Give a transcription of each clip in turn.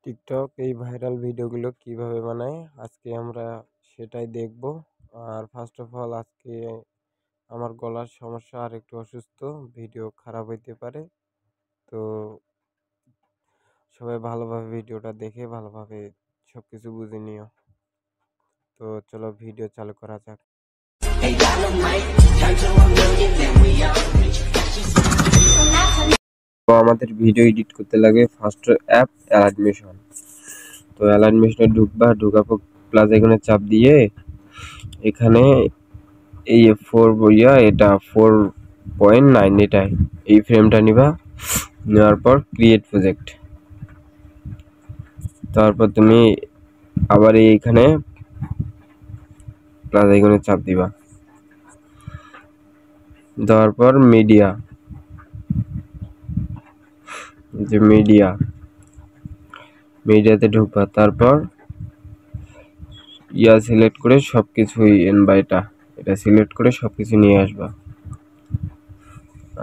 TikTok এই viral ভিডিওগুলো কিভাবে বানায় আজকে আমরা সেটাই দেখব। আর ফার্স্ট অফ অল আজকে আমার গলার সমস্যা আর একটু অসুস্থ, ভিডিও খারাপ হইতে পারে। তো সবাই ভালোভাবে ভিডিওটা দেখে ভালোভাবে সবকিছু বুঝে নিও। তো চলো ভিডিও চালু করা যাক। তো আমাদের ভিডিও এডিট করতে লাগে ফার্স্ট অ্যাপ অ্যালাইনমেশন। তো অ্যালাইনমেশনে ঢোকার পর প্লাস আইকনে চাপ দিয়ে এখানে এই 4 বইয়া এটা 4.9 এটাই এই ফ্রেমটা নিবা। নেওয়ার পর ক্রিয়েট প্রজেক্ট, তারপর তুমি আবার এইখানে প্লাস আইকনে চাপ দিবা। দেওয়ার পর মিডিয়াতে ঢুকবা। তারপর সিলেক্ট করে সবকিছুই এটা সিলেক্ট করে সবকিছু নিয়ে আসবা।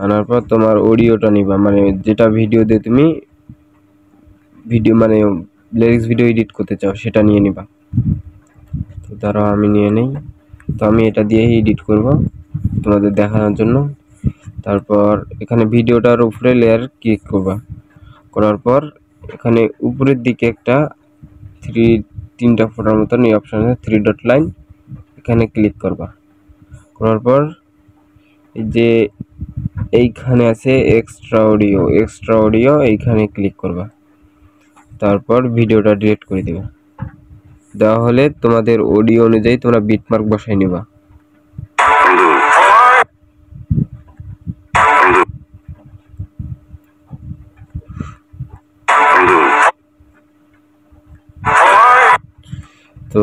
আনার পর তোমার অডিওটা নিবা, মানে যেটা ভিডিও দিয়ে তুমি লিরিক্স ভিডিও এডিট করতে চাও সেটা নিয়ে নিবা। তো দাঁড়াও আমি নিয়ে নেই। তো আমি এটা দিয়েই এডিট করব তোমাদের দেখানোর জন্য। তারপর এখানে ভিডিওটার উপরে লেয়ার ক্লিক করবা। করার পর এখানে উপরের দিকে একটা তিনটা ফোটার মতন এই অপশন আছে, 3 ডট লাইন, এখানে ক্লিক করবা। করার পর এই যে এইখানে আছে এক্সট্রা অডিও এইখানে ক্লিক করবা। তারপর ভিডিওটা ডিলিট করে দিবা। দেওয়া হলে তোমাদের অডিও অনুযায়ী তোমরা বিটমার্ক বসাই নিবা। তো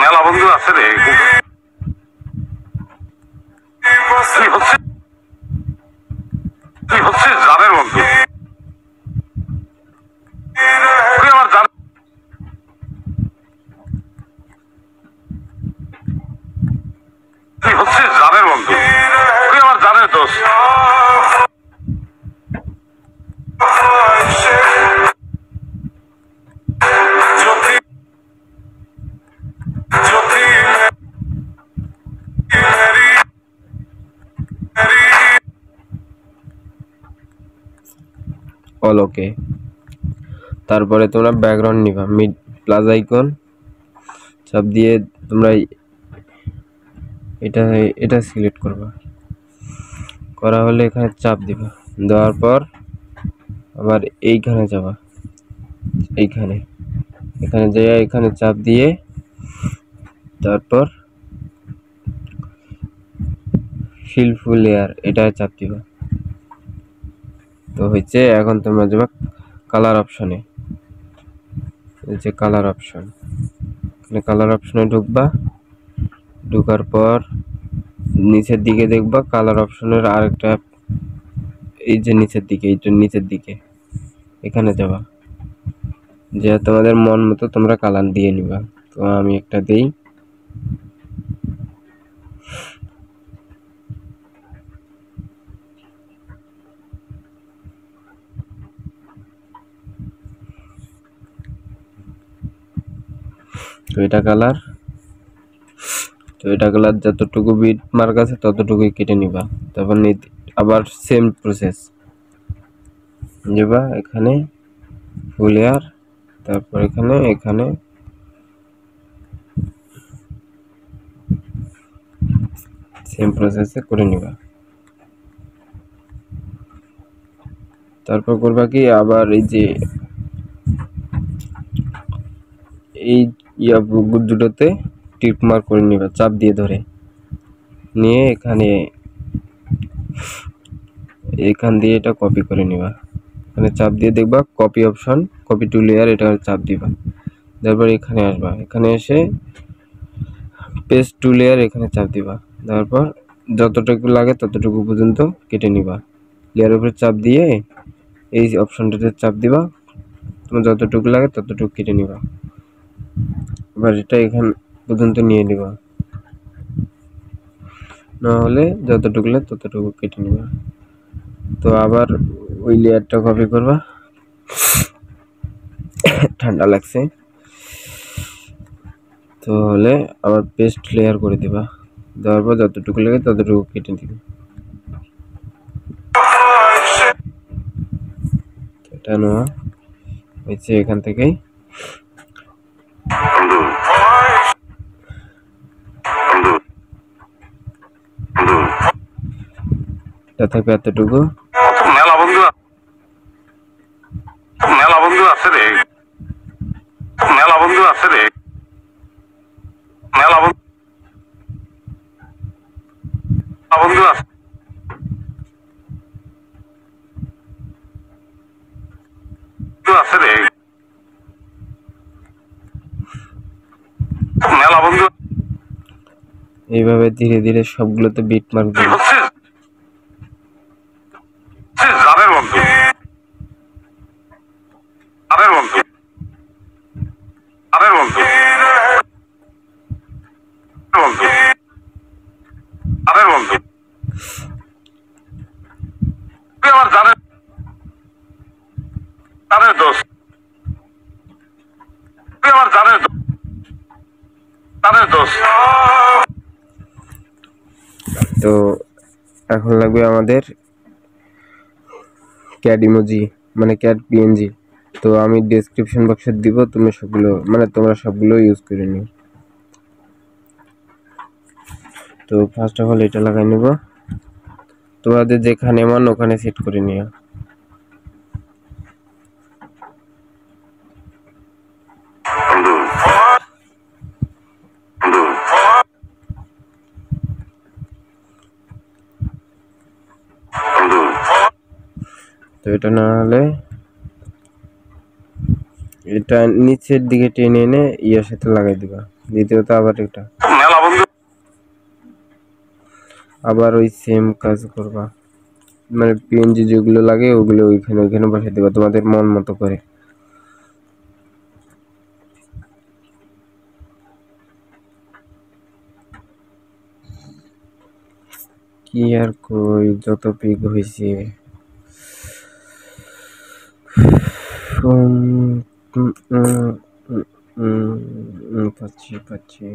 মেলা বন্ধু আছে রে, কি হচ্ছে জানের বন্ধু, আমার জান কি হচ্ছে জানের বন্ধু, আমার জানের দোষ। অল ওকে। তারপরে তোমরা ব্যাকগ্রাউন্ড নিবা, প্লাস আইকন চাপ দিয়ে তোমরা এটা সিলেক্ট করবা। করা হলে এখানে চাপ দিবা। দেওয়ার পর আবার এইখানে যাবা, এখানে যাইয়া এখানে চাপ দিয়ে তারপর ফিল ফুল লেয়ার এটা চাপ দিবা। তো হচ্ছে এখন তোমরা যাবা কালার অপশনে। এই যে কালার অপশন, এখানে কালার অপশনে ঢুকবা। ঢোকার পর নিচের দিকে দেখবা কালার অপশনের আরেকটা, এই যে নিচের দিকে এখানে যাবা। যে তোমাদের মন মতো তোমরা কালার দিয়ে নিবা। তো আমি একটা দেই। তো এটা কালার যতটুকু বিট মার্ক আছে ততটুকুই কেটে নিবা। তারপর আবার সেম প্রসেস যাবা, এখানে ফুল লেয়ার, তারপর এখানে সেম প্রসেসে করে নিবা। তারপর করবা কি, আবার এই যে এই দুটোতে টিক মার্ক করে নিবা, চাপ দিয়ে ধরে নিয়ে এখান দিয়ে এটা কপি করে নিবা। এখানে চাপ দিয়ে দেখবা copy option, copy to layer, এটা চাপ দিবা। তারপর এখানে আসবা, এখানে এসে পেস্ট টু লেয়ার এখানে চাপ দিবা। তারপর যতটুকু লাগে ততটুকু পর্যন্ত কেটে নিবা। লেয়ারের উপরে চাপ দিয়ে এই অপশনটাতে চাপ দিবা, তোমার যতটুকু লাগে ততটুকু কেটে নিবা। এবার এটা এখানে পর্যন্ত নিয়ে নিবা, না হলে যতটুকু লাগে ততটুকু কেটে নিবা। তো আবার ওই লেয়ারটা কপি করবা, ঠান্ডা লাগছে, তো হলে আবার পেস্ট লেয়ার করে দিবা, দেওয়ার পর যতটুকু লাগে ততটুকু কেটে দিবে। এটা নেওয়া হয়েছে এখান থেকেই, এটা থাকবে এতটুকু। মেলা বন্ধু মেলা বন্ধু আছে রে, মেলা বন্ধু আছে রে, মেলা বন্ধু আছে, আছে রে, মেলা বন্ধু। এইভাবে ধীরে ধীরে সবগুলোতে বিট মার্ক কি দিবে। হচ্ছে জানের বন্ধু, জানের বন্ধু, জানের বন্ধু, বন্ধু, জানের বন্ধু, তুই আমার জানের, জানের দোষ, তুই আমার জানের দোষ, জানের দোষ। তো এখন লাগবে আমাদের ক্যাড ইমোজি, মানে ক্যাড পিএনজি। তো আমি ডেসক্রিপশন বক্সে দিব, তুমি সবগুলো মানে তোমরা সবগুলো ইউজ করে নিও। তো ফার্স্ট অফ অল এটা লাগাই নেব, তোমাদের যেখানে মন ওখানে সেট করে নিও। তো এটা না হলে এটা নিচের দিকে টেনে এনে ইয়ার সাথে লাগাই দিবা। দ্বিতীয়ত আবার এটা মেলা বন্ধু, আবার ওই সেম কাজ করবা, মানে পিএনজি যেগুলো লাগে ওগুলো ওইখানে ওইখানে বসে দিবা তোমাদের মন মতো করে। কি আর কই, যত পিক হয়েছে পাচ্ছি পাচ্ছি।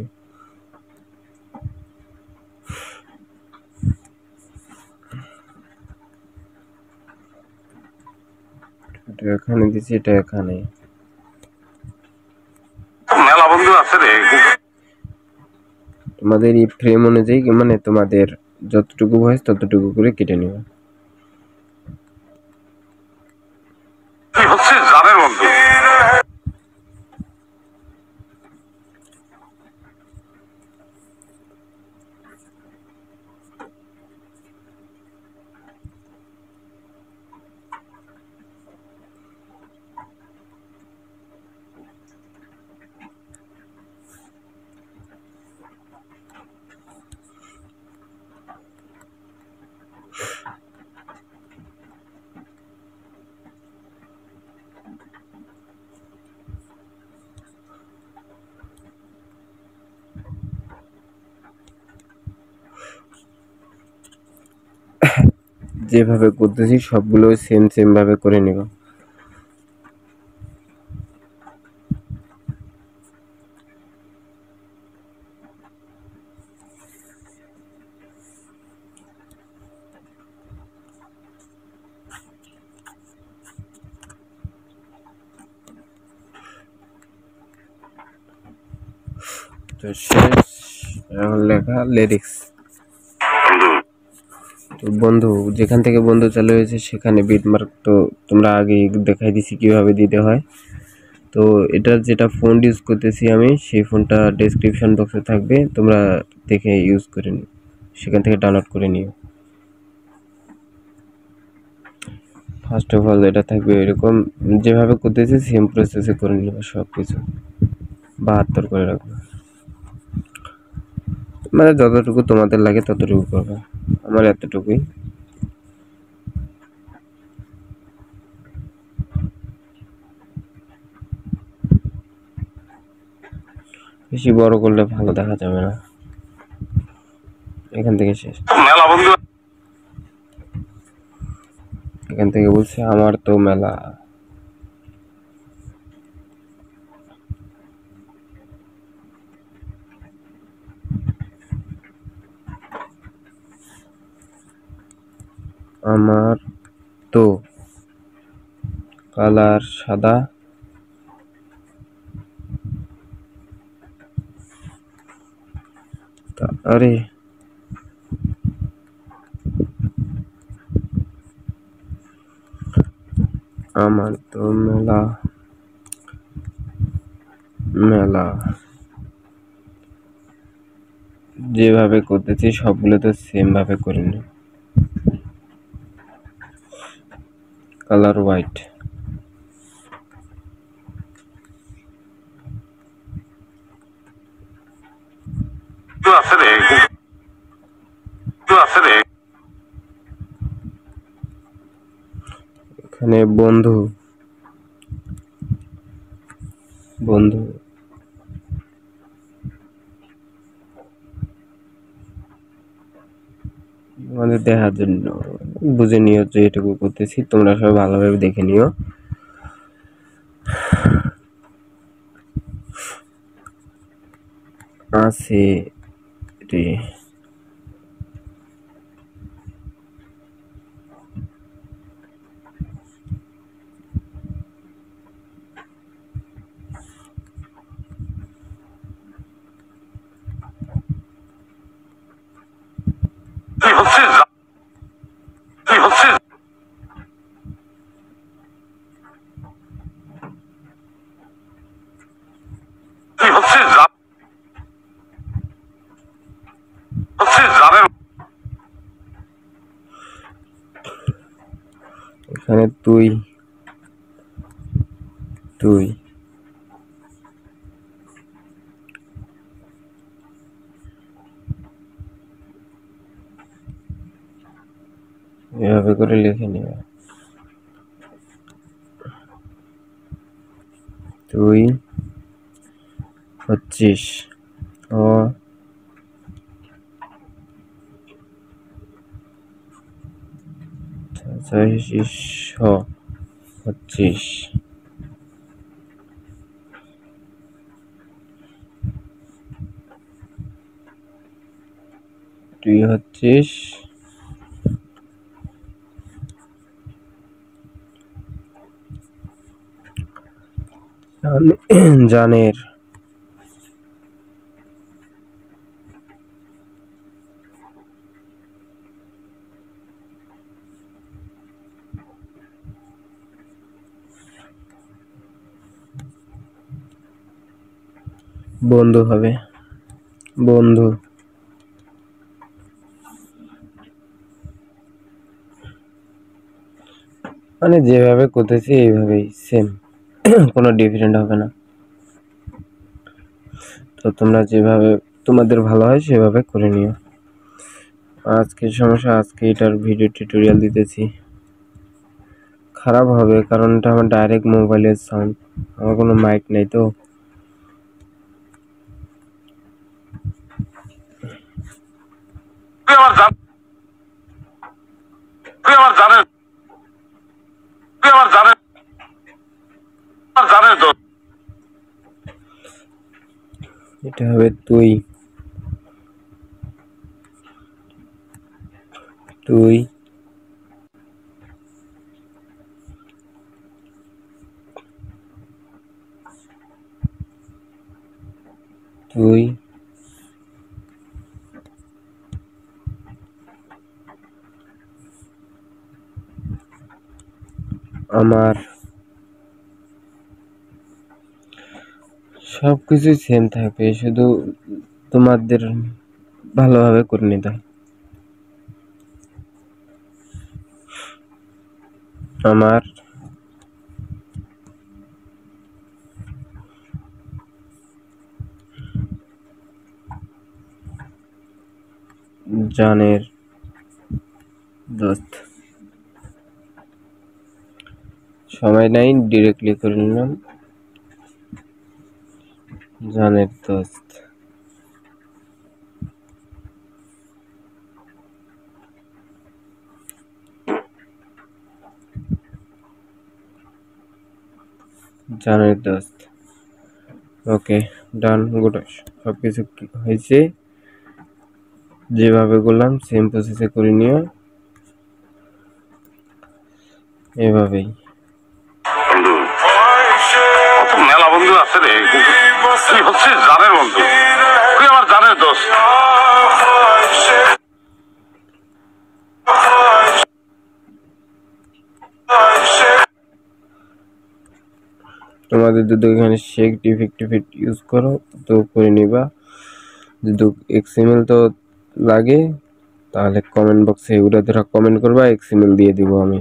এটা এখানে দিছি, এটা এখানে। মেলা বন্ধু আছে রে, তোমাদের এই ফ্রেম অনুযায়ী মানে তোমাদের যতটুকু ভয়েস ততটুকু করে কেটে নেবে। কি হচ্ছে জানের বন্ধু, যেভাবে করতেছি সবগুলো সেম সেম ভাবে করে নিব। তো শেষ, এখন লেখা লিরিক্স। তো বন্ধু, যেখান থেকে বন্ধু চালু হয়েছে সেখানে বিটমার্ক তো তোমরা আগে দেখাই দিছি কিভাবে দিতে হয়। তো এটার যেটা ফোন ইউজ করতেছি আমি, সেই ফোনটা ডেসক্রিপশন বক্সে থাকবে, তোমরা দেখে ইউজ করে নিও, সেখান থেকে ডাউনলোড করে নিও। ফার্স্ট অফ অল এটা থাকবে এরকম, যেভাবে করতেছি সেম প্রসেসে করে নিবে সব কিছু, 72 করে রাখবে, মানে যতটুকু তোমাদের লাগে ততটুকু করবে, আমার এতটুকুই। বেশি বড় করলে ভালো দেখা যাবে না। এখান থেকে শেষ। মেলা বন্ধু। এখান থেকে বলছে আমার তো মেলা। আমার তো কালার সাদা, আরে আমার তো মেলা মেলা যেভাবে করতেছি সবগুলো তো সেম ভাবে করে নি। কালার হোয়াইট, আছে রে, আছে রে। এখানে বন্ধু বন্ধু আমাদের দেখার জন্য বুঝে নিও যে এটুকু করতেছি, তোমরা সবাই ভালোভাবে দেখে নিও। আছে রে, তুই হচ্ছিস তুই হচ্ছিস তুই হচ্ছিস জানের। এখানে তুই তুই এভাবে করে লিখে নিও। তুই হচ্ছিস ও হচ্ছিস, তুই হচ্ছিস জানের। বন্ধু হবে, বন্ধু মানে যেভাবে করতেছি এইভাবেই সেম, কোনো ডিফারেন্ট হবে না। তো তোমরা যেভাবে তোমাদের ভালো হয় সেভাবে করে নিও। আজকের সমস্যা, আজকে এটার ভিডিও টিউটোরিয়াল দিতেছি, খারাপ হবে কারণ এটা আমার ডাইরেক্ট মোবাইলের সাউন্ড, আমার কোনো মাইক নেই তো। তুই আমার জান, তুই আমার জানের, তুই আমার জানের, আমার জানের তো। এটা হবে তুই তুই তুই আমার, সবকিছু সেম থাকবে, শুধু তোমাদের ভালোভাবে করে নিতে হয়। আমার জানের দোস্ত, সময় নাই, ডিরেক্টলি করে নিলাম। জানের দোস্ত জানের দোস্ত ওকে ডান গুড সবকিছু হয়েছে যেভাবে করলাম সেম প্রসেসে করে নিও এভাবেই বন্ধু কত মেলা বন্ধু আছে রে, কিন্তু তুই হচ্ছিস জানের বন্ধু, তুই আমার জানের দোস্ত। তোমাদের যদি এখানে শেক ডিফেক্টিভ ইউজ করো তো করে নিবা, যদি এক্সএমএল তো লাগে তাহলে কমেন্ট বক্সে এগুলো ধরা কমেন্ট করবা, এক্সএমএল দিয়ে দিব আমি।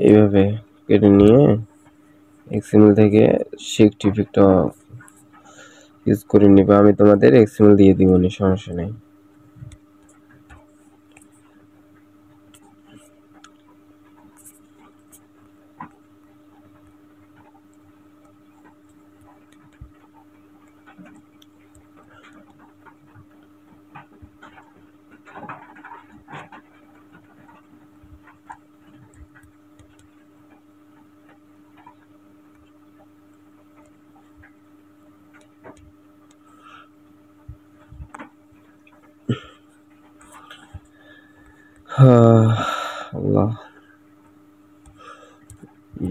এইভাবে কেটে নিয়ে এক্সএমএল থেকে শেক ডিফেক্টটা ইউজ করে নিবা, আমি তোমাদের এক্সএমএল দিয়ে দিব, সমস্যা নেই। আল্লাহ,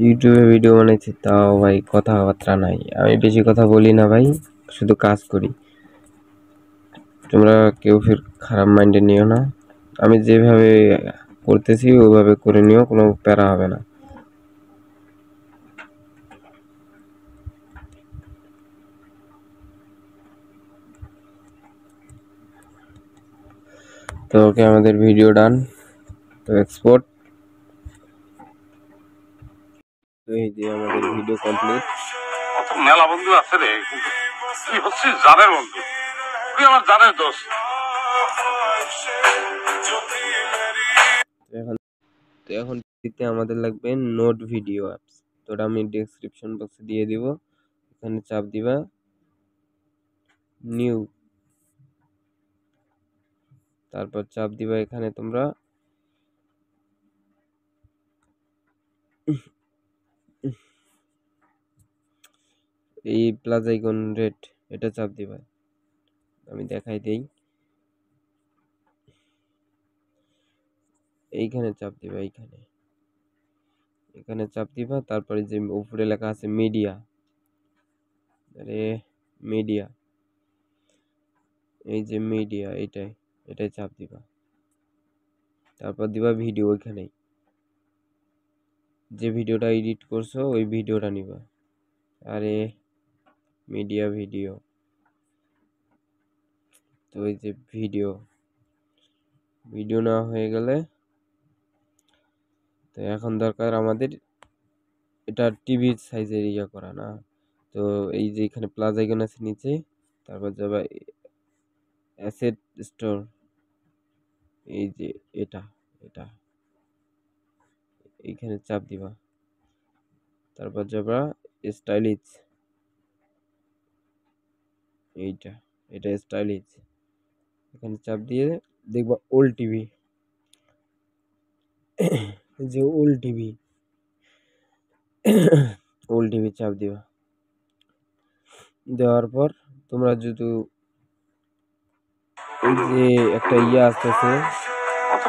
ইউটিউবে ভিডিও বানাইছি তাও ভাই কথাবার্তা নাই, আমি বেশি কথা বলি না ভাই, শুধু কাজ করি। তোমরা কেউ ফির খারাপ মাইন্ডে নিও না, আমি যেভাবে করতেছি ওইভাবে করে নিও, কোনো প্যারা হবে না। তো ওকে, আমাদের ভিডিও ডান, তো এক্সপোর্ট, তো এই যে আমাদের ভিডিও কমপ্লিট। কত মেলা বন্ধু আছে রে, কিন্তু তুই হচ্ছিস জানের বন্ধু, তুই আমার জানের দোস্ত। এখন এখন দিতে আমাদের লাগবে নোট ভিডিও অ্যাপস, তো ওটা আমি ডেসক্রিপশন বক্সে দিয়ে দিব, এখানে চাপ দিবা নিউ, তারপর চাপ দিবা এখানে তোমরা এই প্লাস আইকন রেড, এটা চাপ দিবা, আমি দেখাই দেই, এইখানে চাপ দিবা, এখানে চাপ দিবা, তারপরে যে উপরে লেখা আছে মিডিয়া, আরে মিডিয়া, এই যে মিডিয়া, এটাই চাপ দিবা, তারপর দিবা ভিডিও, ওইখানেই যে ভিডিওটা এডিট করছো ওই ভিডিওটা নিবা, আরে মিডিয়া ভিডিও, তো ওই যে ভিডিও না হয়ে গেলে, তো এখন দরকার আমাদের এটা টিভি সাইজের ইয়া করা না, তো এই যে এখানে প্লাস আইকন আছে নিচে, তারপর যাবা অ্যাসেট স্টোর, এই যে এটা এটা এইখানে চাপ দিবা, তারপর যাবা স্টাইলিশ, এটা স্টাইলিশ, এখানে চাপ দিয়ে দেখবা ওল্ড টিভি, যে ওল্ড টিভি চাপ দিবা, দেওয়ার পর তোমরা যদি এই যে একটা ইয়ে আসতেছে,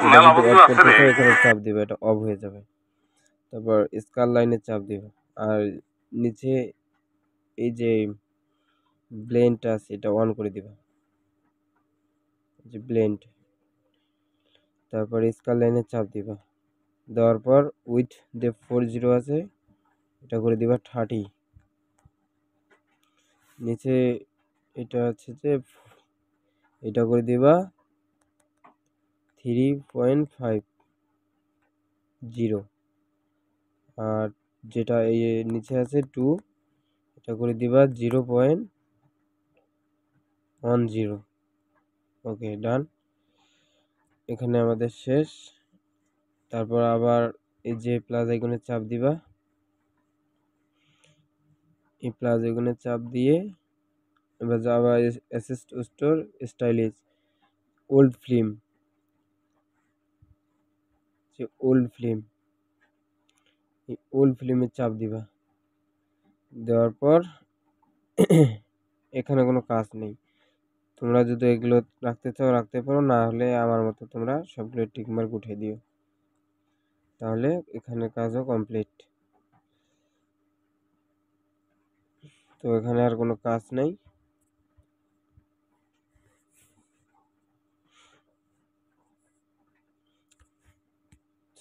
এটা যদি অফ করতেছো এখানে চাপ দিবা, এটা অফ হয়ে যাবে, তারপর স্কার লাইনে চাপ দিবা, আর নিচে এই যে ব্লেন্ড আছে এটা অন করে দিবা, যে ব্লেন্ড, তারপর স্কার লাইনে চাপ দিবা, দেওয়ার পর উইথ যে 40 আছে এটা করে দিবা 30, নিচে এটা আছে যে এটা করে দিবা 3.50, আর যেটা এই নিচে আছে 2, এটা করে দিবা 0.10। ওকে, ডান। এখানে আমাদের শেষ। তারপর আবার এই যে প্লাস আইকনে চাপ দিবা, এই প্লাস আইকনে চাপ দিয়ে এবার যাবা assist store stylish old film, যে ওল্ড ফিল্ম, এই ওল্ড ফিল্মে চাপ দিবা। দেওয়ার পর এখানে কোনো কাজ নেই, তোমরা যদি এগুলো রাখতে চাও রাখতে পারো, না হলে আমার মতো তোমরা সবগুলো টিকমার্ক উঠিয়ে দিও, তাহলে এখানে কাজও কমপ্লিট। তো এখানে আর কোনো কাজ নেই।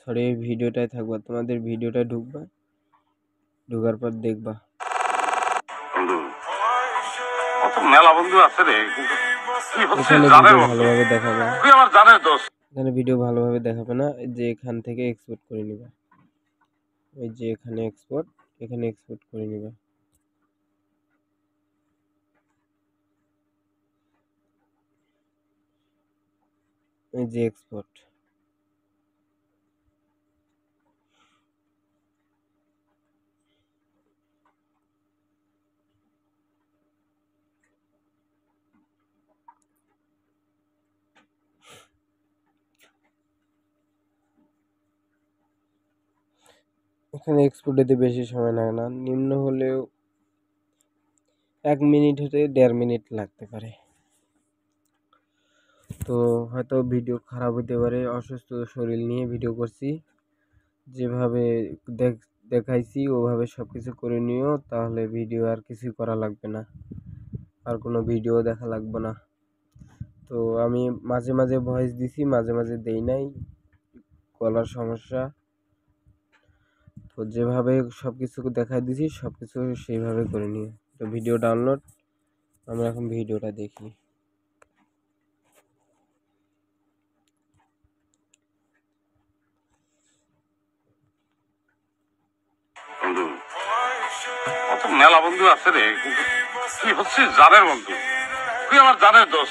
সরি, এই ভিডিওটাই থাকবা, তোমাদের ভিডিওটা ঢুকবা, ঢুকার পর দেখবা। বন্ধু, কত মেলা বন্ধু আছে রে, কিন্তু কি হচ্ছে এখানে জানের ভিডিও বন্ধু, ভালোভাবে দেখাবে না, তুই আমার জানের দোষ। এখানে ভিডিও ভালোভাবে দেখাবে না, এই যে এখান থেকে এক্সপোর্ট করে নিবা, এই যে এখানে এক্সপোর্ট, এখানে এক্সপোর্ট করে নিবা। এই যে এক্সপোর্ট, এখানে এক্সপোর্ট হতে বেশি সময় লাগে না, নিম্ন হলেও 1 মিনিট হতে 1.5 মিনিট লাগতে পারে। তো হয়তো ভিডিও খারাপ হতে পারে, অসুস্থ শরীর নিয়ে ভিডিও করছি, যেভাবে দেখাইছি ওভাবে সবকিছু করে নিও, তাহলে ভিডিও আর কিছু করা লাগবে না, আর কোনো ভিডিও দেখা লাগবে না। তো আমি মাঝে মাঝে ভয়েস দিছি, মাঝে মাঝে দেই নাই, গলার সমস্যা। তো যেভাবে সবকিছু দেখাই দিছি সবকিছু সেইভাবে করে নিও। তো ভিডিও ডাউনলোড, আমরা এখন ভিডিওটা দেখি। বন্ধু, কত মেলা বন্ধু আছে রে, কিন্তু কি হচ্ছে জানের বন্ধু, তুই আমার জানের দোষ।